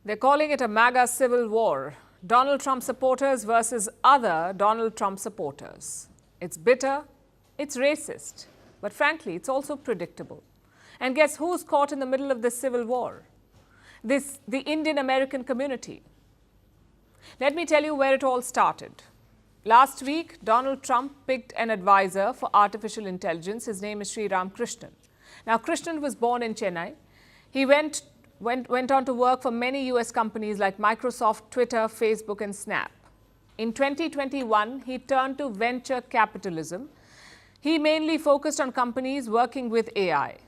They're calling it a MAGA civil war. Donald Trump supporters versus other Donald Trump supporters. It's bitter, it's racist, but frankly, it's also predictable. And guess who's caught in the middle of this civil war? The Indian American community. Let me tell you where it all started. Last week, Donald Trump picked an advisor for artificial intelligence. His name is Sriram Krishnan. Now, Krishnan was born in Chennai. He went on to work for many US companies like Microsoft, Twitter, Facebook, and Snap. In 2021, he turned to venture capitalism. He mainly focused on companies working with AI.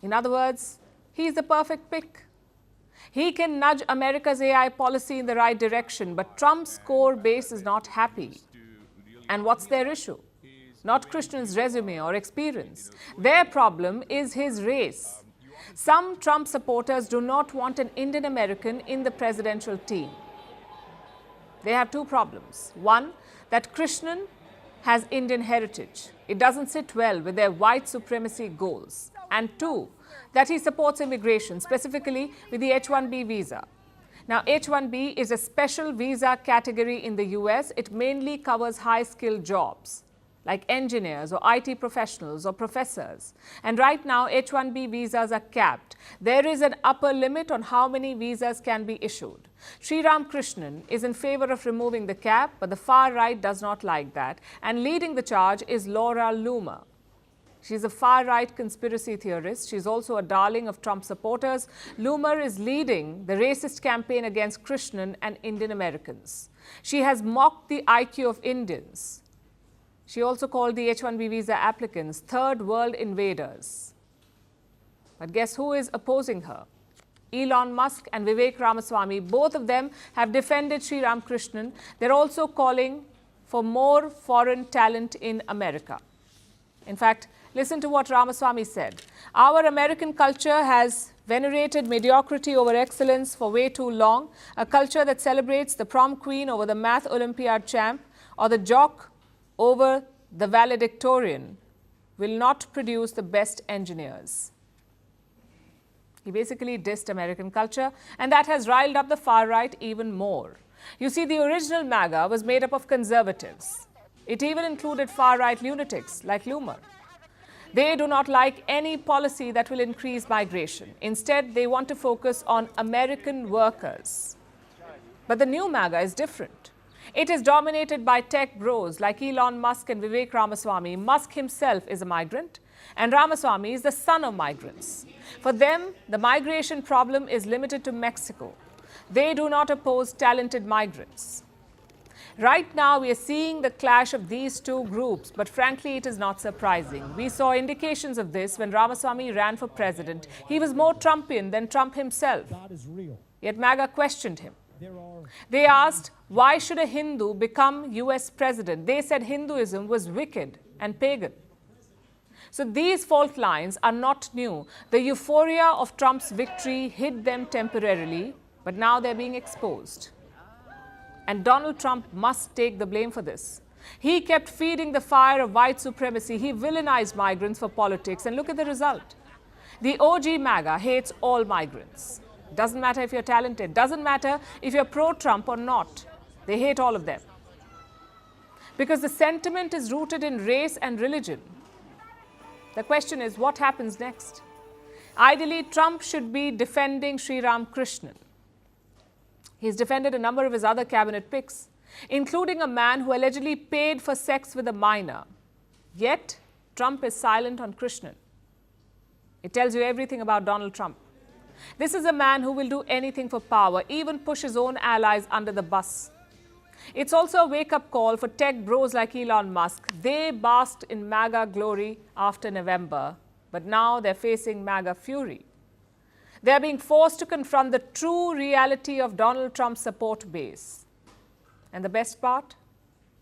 In other words, he's the perfect pick. He can nudge America's AI policy in the right direction, but Trump's core base is not happy. And what's their issue? Not Krishnan's resume or experience. Their problem is his race. Some Trump supporters do not want an Indian American in the presidential team. They have two problems. One, that Krishnan has Indian heritage. It doesn't sit well with their white supremacy goals. And two, that he supports immigration, specifically with the H-1B visa. Now, H-1B is a special visa category in the US. It mainly covers high-skilled jobs, like engineers or IT professionals or professors. And right now, H-1B visas are capped. There is an upper limit on how many visas can be issued. Sriram Krishnan is in favor of removing the cap, but the far right does not like that. And leading the charge is Laura Loomer. She's a far-right conspiracy theorist. She's also a darling of Trump supporters. Loomer is leading the racist campaign against Krishnan and Indian Americans. She has mocked the IQ of Indians. She also called the H-1B visa applicants third world invaders. But guess who is opposing her? Elon Musk and Vivek Ramaswamy, both of them have defended Sriram Krishnan. They're also calling for more foreign talent in America. In fact, listen to what Ramaswamy said. Our American culture has venerated mediocrity over excellence for way too long. A culture that celebrates the prom queen over the math Olympiad champ or the jock over the valedictorian will not produce the best engineers. He basically dissed American culture, and that has riled up the far right even more. You see, the original MAGA was made up of conservatives. It even included far-right lunatics like Loomer. They do not like any policy that will increase migration. Instead, they want to focus on American workers. But the new MAGA is different. It is dominated by tech bros like Elon Musk and Vivek Ramaswamy. Musk himself is a migrant, and Ramaswamy is the son of migrants. For them, the migration problem is limited to Mexico. They do not oppose talented migrants. Right now, we are seeing the clash of these two groups, but frankly, it is not surprising. We saw indications of this when Ramaswamy ran for president. He was more Trumpian than Trump himself. Yet MAGA questioned him. They asked, why should a Hindu become US president? They said Hinduism was wicked and pagan. So these fault lines are not new. The euphoria of Trump's victory hid them temporarily, but now they're being exposed. And Donald Trump must take the blame for this. He kept feeding the fire of white supremacy. He villainized migrants for politics, and look at the result. The OG MAGA hates all migrants. Doesn't matter if you're talented. Doesn't matter if you're pro-Trump or not. They hate all of them. Because the sentiment is rooted in race and religion. The question is, what happens next? Ideally, Trump should be defending Sriram Krishnan. He's defended a number of his other cabinet picks, including a man who allegedly paid for sex with a minor. Yet, Trump is silent on Krishnan. It tells you everything about Donald Trump. This is a man who will do anything for power, even push his own allies under the bus. It's also a wake-up call for tech bros like Elon Musk. They basked in MAGA glory after November, but now they're facing MAGA fury. They're being forced to confront the true reality of Donald Trump's support base. And the best part?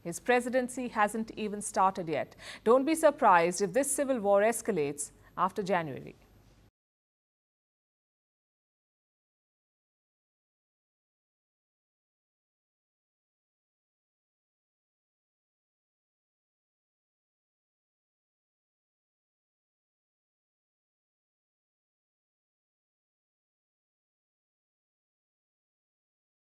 His presidency hasn't even started yet. Don't be surprised if this civil war escalates after January.